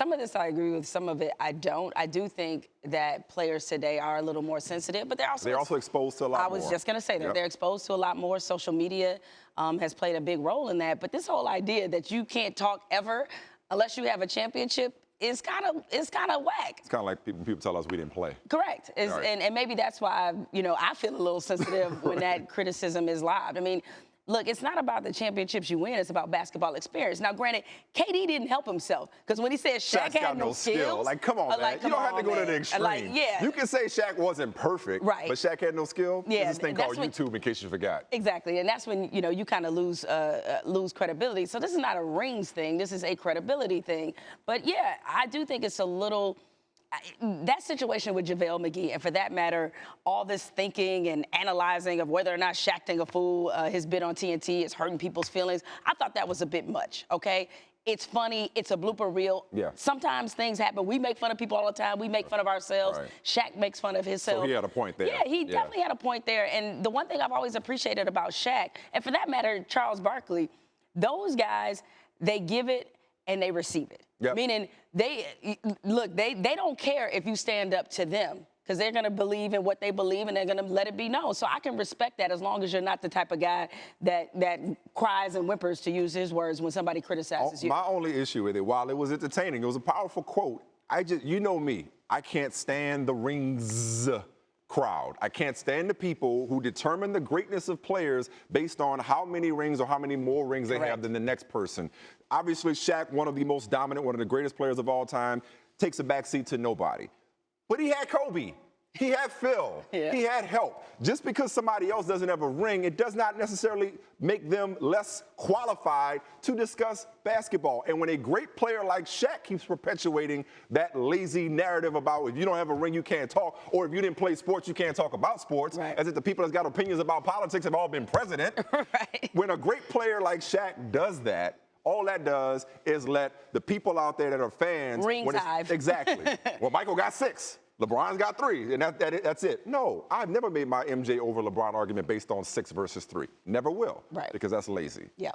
some of this I agree with, some of it I don't. I do think that players today are a little more sensitive, but they're also exposed to a lot more. I was just going to say that. Yep. They're exposed to a lot more. Social media has played a big role in that. But this whole idea that you can't talk ever unless you have a championship is kind of whack. It's kind of like people tell us we didn't play. Correct. Right. And maybe that's why, I feel a little sensitive when that criticism is lobbed. I mean, look, it's not about the championships you win. It's about basketball experience. Now, granted, KD didn't help himself because when he said Shaq had no skills. Like, come on, man. You don't have to go to the extreme. Like, yeah. You can say Shaq wasn't perfect, right, but Shaq had no skill. Yeah, There's this thing called YouTube, in case you forgot. Exactly, and that's when, you kind of lose credibility. So this is not a rings thing. This is a credibility thing. But, yeah, I do think it's a little – that situation with JaVale McGee, and for that matter, all this thinking and analyzing of whether or not Shaq Dang a Fool, his bid on TNT is hurting people's feelings, I thought that was a bit much, okay? It's funny. It's a blooper reel. Yeah. Sometimes things happen. We make fun of people all the time. We make fun of ourselves. Right. Shaq makes fun of himself. So he had a point there. Yeah, he definitely had a point there. And the one thing I've always appreciated about Shaq, and for that matter, Charles Barkley, those guys, they give it and they receive it. Yep. Meaning, they don't care if you stand up to them because they're going to believe in what they believe and they're going to let it be known. So I can respect that as long as you're not the type of guy that cries and whimpers, to use his words, when somebody criticizes you. My only issue with it, while it was entertaining, it was a powerful quote. You know me, I can't stand the rings crowd. I can't stand the people who determine the greatness of players based on how many rings or how many more rings they have than the next person. Obviously, Shaq, one of the most dominant, one of the greatest players of all time, takes a backseat to nobody. But he had Kobe. He had Phil. Yeah. He had help. Just because somebody else doesn't have a ring, it does not necessarily make them less qualified to discuss basketball. And when a great player like Shaq keeps perpetuating that lazy narrative about if you don't have a ring, you can't talk, or if you didn't play sports, you can't talk about sports, as if the people that's got opinions about politics have all been president. Right. When a great player like Shaq does that, all that does is let the people out there that are fans. Ring hive. Exactly. Well, Michael got 6. LeBron's got 3, and that's it. No, I've never made my MJ over LeBron argument based on 6 versus 3. Never will. Right. Because that's lazy. Yeah.